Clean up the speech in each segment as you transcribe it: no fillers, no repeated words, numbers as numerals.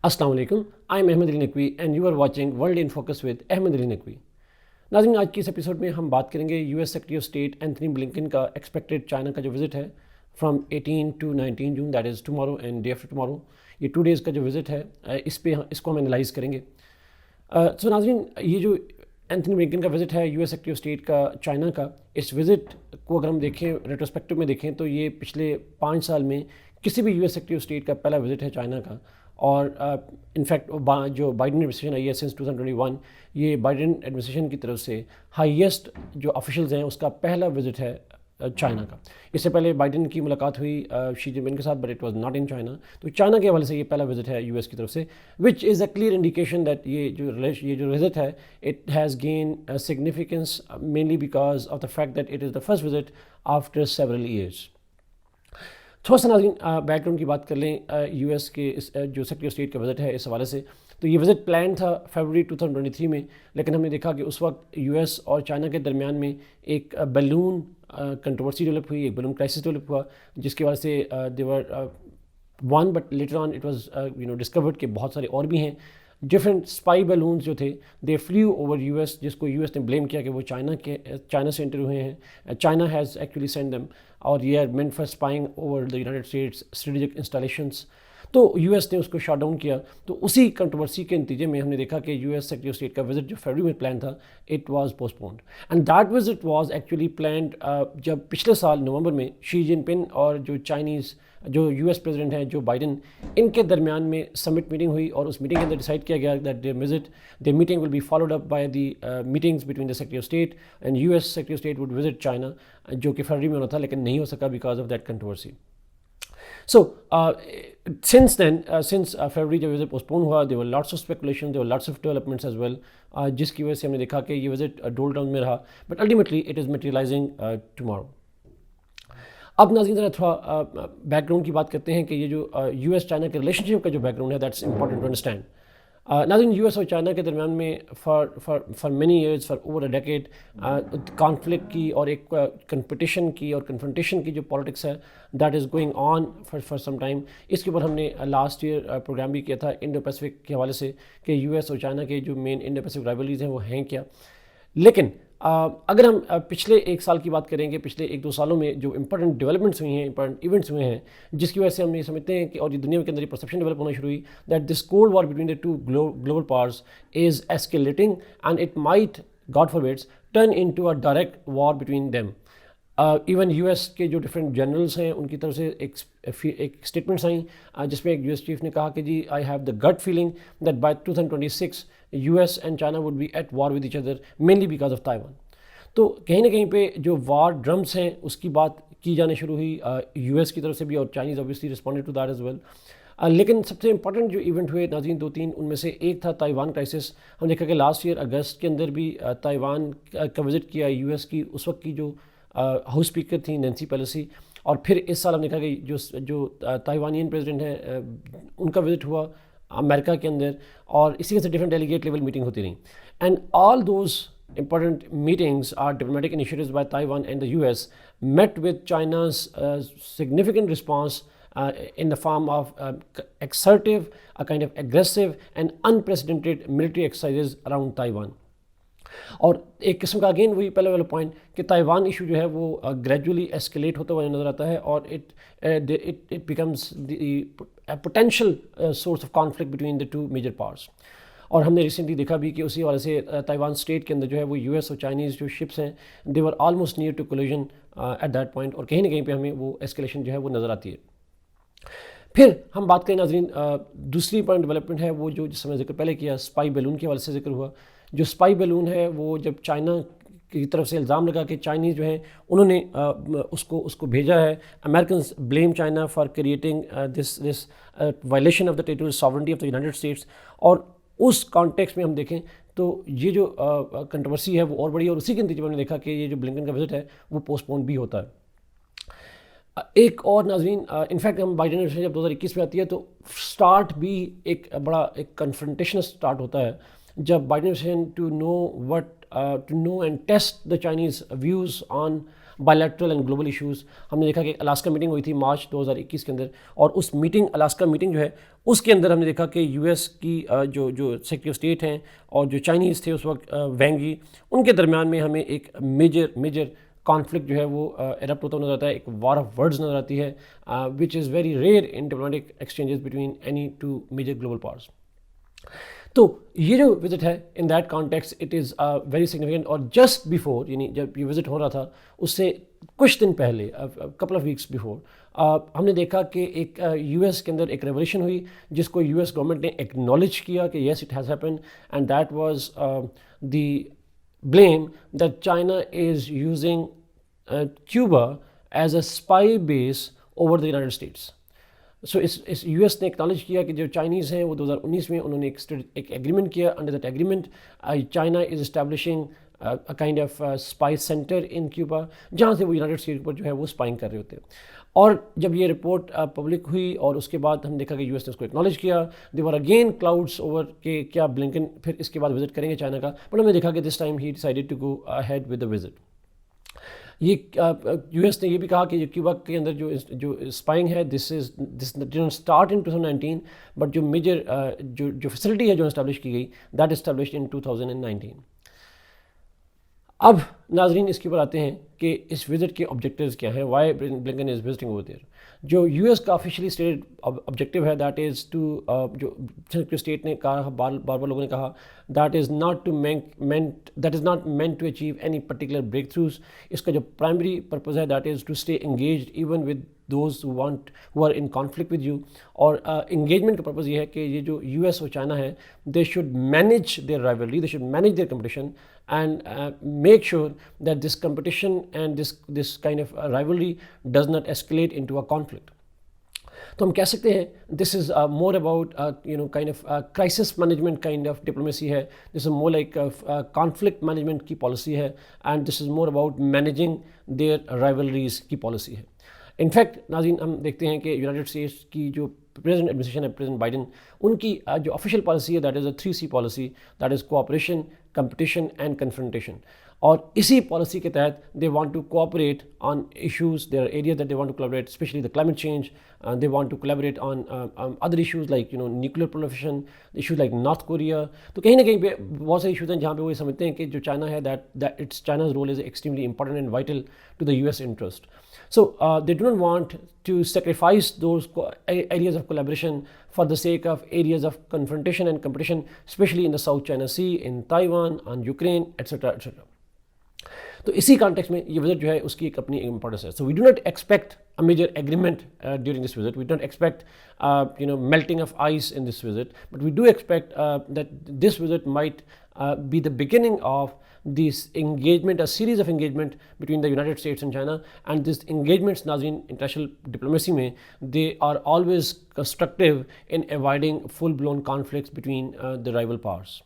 अस्सलाम वालेकुम, I am Ahmed Naqvi and you are watching World in Focus with Ahmed Naqvi. नाज़रीन, आज की इस एपिसोड में हम बात करेंगे US secretary of state Anthony Blinken का एक्सपेक्टेड चाइना का जो विज़िट है from 18 to 19 June, that is tomorrow and day after tomorrow. ये 2 डेज़ का जो विज़िट है इसको हम एनालाइज़ करेंगे। सो नाज़रीन, ये जो एंथनी ब्लिंकन का विज़िट है यूएस सेक्रेटरी ऑफ स्टेट का चाइना का, इस विज़िट को अगर हम देखें रेट्रोस्पेक्टिव में देखें तो ये पिछले 5 साल में किसी भी यूएस सेक्रेटरी ऑफ स्टेट का पहला विज़िट है चाइना का। और इनफैक्ट जो बाइडन एडमिनिस्ट्रेशन आई है सिंस 2021, ये बाइडन एडमिनिस्ट्रेशन की तरफ से हाईएस्ट जो ऑफिशियल्स हैं उसका पहला विज़िट है चाइना का। इससे पहले बाइडन की मुलाकात हुई शी जिनपिंग के साथ, but it was not in China. तो चाइना के हवाले से ये पहला विज़िट है यूएस की तरफ से, which is a clear indication that ये जो विज़िट है it has gain significance mainly because of the fact that it is the first visit after several years. थोड़ा सा नाज़रीन बैकग्राउंड की बात कर लें यूएस के इस जो सेक्रेटरी ऑफ स्टेट का विज़िट है इस हवाले से। तो ये विज़िट प्लान था फरवरी 2023 में, लेकिन हमने देखा कि उस वक्त यूएस और चाइना के दरमियान में एक बलून कंट्रोवर्सी डेवलप हुई, एक बलून क्राइसिस डेवलप हुआ, जिसकी वजह से they were one but later on it was discovered कि बहुत सारे और भी हैं डिफरेंट स्पाई बलून्स जो थे, दे फ्लू ओवर यूएस, जिसको यूएस ने ब्लेम किया कि वो चाइना से एंटर हुए हैं। China has actually send them और ये are meant for spying over the United States strategic installations. तो यूएस ने उसको शट डाउन किया। तो उसी कंट्रोवर्सी के नतीजे में हमने देखा कि यूएस सेक्रेटरी ऑफ स्टेट का विजिट जो फरवरी में प्लान था it was postponed, and that visit was actually planned जब पिछले साल नवंबर में शी जिनपिंग और जो यूएस प्रेसिडेंट हैं जो बाइडन, इनके दरमियान में समिट मीटिंग हुई और उस मीटिंग के अंदर डिसाइड किया गया that the meeting will be followed up by the meetings between the secretary of state and US secretary of state would visit China, जो कि फरवरी में होना था लेकिन नहीं हो सका because of that controversy. So since then, since February जब विजिट पोस्टपोन हुआ, there were lots of speculation, there were lots of developments as well, जिसकी वजह से हमने देखा कि ये विजिट डोल डाउन में रहा, but ultimately it is materialising tomorrow. अब नाज़रीन ज़रा थोड़ा बैकग्राउंड की बात करते हैं कि ये जो यूएस चाइना के रिलेशनशिप का जो बैकग्राउंड है दैट्स इंपॉर्टेंट टू अंडरस्टैंड। नाज़रीन, यूएस और चाइना के दरमियान में for many years, for over a decade, conflict की और एक कंपटिशन की और कन्फ्रंटेशन की जो पॉलिटिक्स है that is going on for some time. इसके ऊपर हमने लास्ट ईयर प्रोग्राम भी किया था इंडो पैसिफिक के हवाले से कि यूएस और चाइना के जो मेन इंडो पैसिफिक राइवलरीज हैं वो हैं क्या। लेकिन अगर हम पिछले 1 साल की बात करेंगे, पिछले 1-2 सालों में जो इंपॉर्टेंट डेवलपमेंट्स हुई हैं, इंपॉर्टेंट इवेंट्स हुए हैं, जिसकी वजह से हम ये समझते हैं कि और ये दुनिया के अंदर ये परसेप्शन डेवलप होना शुरू हुई that this cold war between the to global powers is escalating and it might, God forbids, turn into a direct war between them. Even US के जो डिफरेंट जनरल्स हैं उनकी तरफ से एक स्टेटमेंट्स आई जिसमें एक यूएस चीफ ने कहा कि जी I have the gut feeling that by 2026 US and China would be at war with each other mainly because of Taiwan. तो कहीं ना कहीं पे जो वार ड्रम्स हैं उसकी बात की जाने शुरू हुई यूएस की तरफ से भी, और Chinese obviously responded to that as well. लेकिन सबसे इंपॉर्टेंट जो इवेंट हुए नाज़रीन 2-3, उनमें से एक था ताइवान क्राइसिस। हम देखा कि लास्ट ईयर अगस्त के अंदर भी ताइवान का विज़िट किया यूएस की उस वक्त की जो हाउस स्पीकर थी नैन्सी पेलोसी, और फिर इस साल हमने देखा कि जो ताइवानियन प्रेसिडेंट है उनका विज़िट हुआ अमेरिका के अंदर, और इसी तरह से डिफरेंट डेलीगेट लेवल मीटिंग होती रही, and all those important meetings are diplomatic initiatives by Taiwan and the US met with China's significant response in the form of assertive, a kind of aggressive and unprecedented military exercises around Taiwan. और एक किस्म का again वही पहले वाला point कि Taiwan issue जो है वो ग्रेजुअली एस्केलेट होता हुआ नज़र आता है और it becomes the potential source of conflict between the two major powers. और हमने रिसेंटली देखा भी कि उसी वाले से ताइवान स्टेट के अंदर जो है वो यूएस और चाइनीज़ जो शिप्स हैं they were almost near to collision at that point, और कहीं ना कहीं पे हमें वो एस्केलेशन जो है वो नज़र आती है। फिर हम बात करें नाज़रीन, दूसरी इंपॉर्टेंट डेवलपमेंट है वो जो जिस समय जिक्र पहले किया, स्पाई बैलून के हवाले से जिक्र हुआ। जो स्पाई बैलून है वो जब चाइना की तरफ से इल्ज़ाम लगा कि चाइनीज़ जो है उन्होंने उसको भेजा है, American blame China for creating this violation of the territorial sovereignty of the United states, और उस कॉन्टेक्स्ट में हम देखें तो ये जो कंट्रोवर्सी है वो और बड़ी, और उसी के नतीजे में हमने देखा कि ये जो ब्लिंकन का विजिट है वो पोस्टपोन भी होता है। एक और नाज़रीन, इनफैक्ट हम बाइडन एडमिनिस्ट्रेशन जब 2021 में आती है तो स्टार्ट भी एक बड़ा एक कन्फ्रंटेशन स्टार्ट होता है जब Biden administration to know and test the Chinese views on bilateral and global issues. हमने देखा कि अलास्का मीटिंग हुई थी मार्च 2021 के अंदर, और उस मीटिंग अलास्का मीटिंग जो है उसके अंदर हमने देखा कि यूएस की जो सेक्रेटरी ऑफ स्टेट हैं और जो चाइनीज़ थे उस वक्त वैंग यी, उनके दरमियान में हमें एक मेजर कॉन्फ्लिक्ट जो है वो एरप्ट होता नजर आता है, एक वॉर ऑफ वर्ड्स नजर आती है, which is very rare in diplomatic exchanges between any two major global powers. तो ये जो विज़िट है in that context it is very significant. और जस्ट बिफोर, यानी जब ये विज़िट हो रहा था उससे कुछ दिन पहले, कपल ऑफ वीक्स बिफोर, हमने देखा कि एक यूएस के अंदर एक रेवोल्यूशन हुई जिसको यूएस गवर्नमेंट ने एक्नॉलेज किया कि yes it has happened, and that was the blame that China is using Cuba as a spy base over the United States. सो इस यूएस ने एक्नॉलेज किया कि जो चाइनीज़ हैं वो 2019 में उन्होंने एक एग्रीमेंट किया। Under that agreement China is establishing a kind of spy centre in Cuba, जहाँ से वो यूनाइटेड स्टेट्स पर जो है वो स्पाइंग कर रहे होते हैं। और जब ये रिपोर्ट पब्लिक हुई और उसके बाद हम देखा कि यूएस ने उसको एक्नॉलेज किया, दे वर अगेन क्लाउड्स ओवर के क्या ब्लिंकन फिर इसके बाद विजिट करेंगे चाइना का, बट हमने देखा कि this time he decided to go ahead with the visit. ये यूएस ने ये भी कहा कि क्यूबा के अंदर जो स्पाइंग है this didn't start in 2019, but जो मेजर जो फैसिलिटी है जो इस्टेब्लिश की गई दैट इस्टेब्लिश्ड इन 2019। अब नाजरीन इसके ऊपर आते हैं कि इस विज़िट के ऑब्जेक्टिव्स क्या हैं, why Blinken is visiting over there. जो यूएस का ऑफिशियली स्टेटेड ऑब्जेक्टिव है दैट इज़ टू, जो सेक्रेटरी स्टेट ने कहा, बार बार लोगों ने कहा, that is not meant to achieve any particular breakthroughs. इसका जो प्राइमरी पर्पज़ है that is to stay engaged even with those who are in conflict with you. और इंगेजमेंट का पर्पज़ ये है कि ये जो यूएस और चाइना है they should manage there rivalry, they should manage there competition and make sure that this competition and this kind of rivalry does not escalate into a conflict. तो हम कह सकते हैं this is more about kind of crisis management kind of diplomacy है, this is more like conflict management की policy है, and this is more about managing their rivalries की policy है। इनफैक्ट नाज़रीन हम देखते हैं कि यूनाइटेड स्टेट्स की जो प्रेजेंट एडमिनिस्ट्रेशन है, प्रेजेंट बाइडन, उनकी जो ऑफिशियल पॉलिसी है that is a 3C policy, that is cooperation, competition and confrontation. और इसी पॉलिसी के तहत they want to cooperate on issues, there are areas that they want to collaborate, especially the climate change, they want to collaborate on other issues like nuclear proliferation, issues like North Korea. तो कहीं ना कहीं पे बहुत सारे issues हैं जहाँ पे वो ये समझते हैं कि जो चाइना है that it's China's role is extremely important and vital to the US interest. So they do not want to sacrifice those areas of collaboration for the sake of areas of confrontation and competition, especially in the South China Sea, in Taiwan, on Ukraine, etc. etc. तो इसी context में ये visit जो है उसकी एक अपनी importance है। So we do not expect a major agreement during this visit, we don't expect melting of ice in this visit, but we do expect that this visit might be the beginning of this engagement, a series of engagement between the United States and China. And these engagements, नाज़रीन, international diplomacy में, they are always constructive in avoiding full-blown conflicts between the rival powers.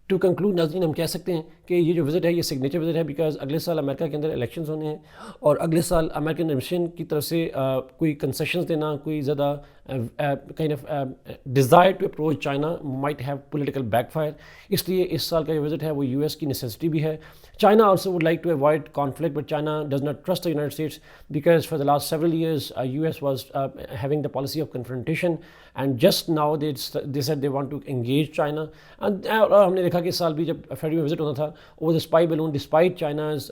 To conclude नाज़रीन हम कह सकते हैं कि ये जो विज़िट है ये सिग्नेचर विज़िट है, बिकॉज अगले साल अमेरिका के अंदर इलेक्शंस होने हैं और अगले साल अमेरिकन एडमिनिस्ट्रेशन की तरफ से कोई कंसेशंस देना, कोई ज़्यादा kind of desire to approach China might have political backfire. इसलिए इस साल का जो विज़िट है वो यूएस की नेसेसिटी भी है। China also would like to avoid conflict, but China does not trust the United States because for the last several years, US was having the policy of confrontation, and just now they said they want to engage China. And हमने देखा कि इस साल भी जब फरवरी में visit होना था, over the spy balloon, despite China's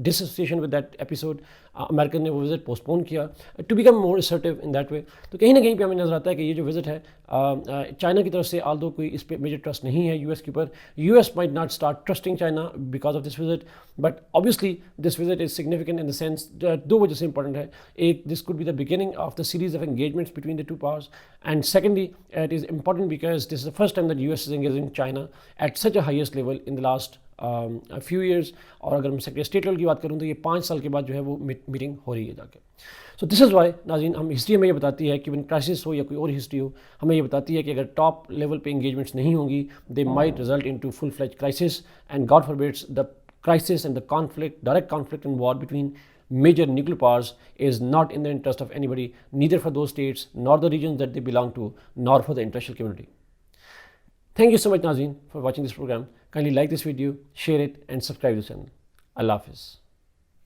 disassociation with that episode, American ने वो विज़िट पोस्टपोन किया to become more assertive in that way. तो कहीं ना कहीं पे हमें नज़र आता है कि ये जो विज़िट है चाइना की तरफ से आल्दो कोई इस पर मेजर ट्रस्ट नहीं है यूएस के ऊपर। US might not start trusting China because of this visit, but obviously this visit is significant in the sense, दो वजह से इंपॉर्टेंट है। एक, this could be the beginning of the series of engagements between the two powers, and secondly it is important because this is the first time that US is engaging China at such a highest level in the last few years. और अगर मैं secretary state level की बात करूँ तो ये 5 साल के बाद जो है वो मीटिंग हो रही है जाके। सो दिस इज़ वाई नाज़रीन हम हिस्ट्री हमें ये बताती है कि वन क्राइसिस हो या कोई और हिस्ट्री हो, हमें ये बताती है कि अगर टॉप लेवल पे इंगेजमेंट्स नहीं होंगी they might result into full fledge crisis, and God forbids the crisis and the conflict, direct conflict and war between major nuclear powers is not in the interest of anybody, neither for those states, nor the regions that they belong to, nor for the international community. Thank you so much, Nazreen, for watching this program. Kindly like this video, share it, and subscribe to the channel. Allah Hafiz.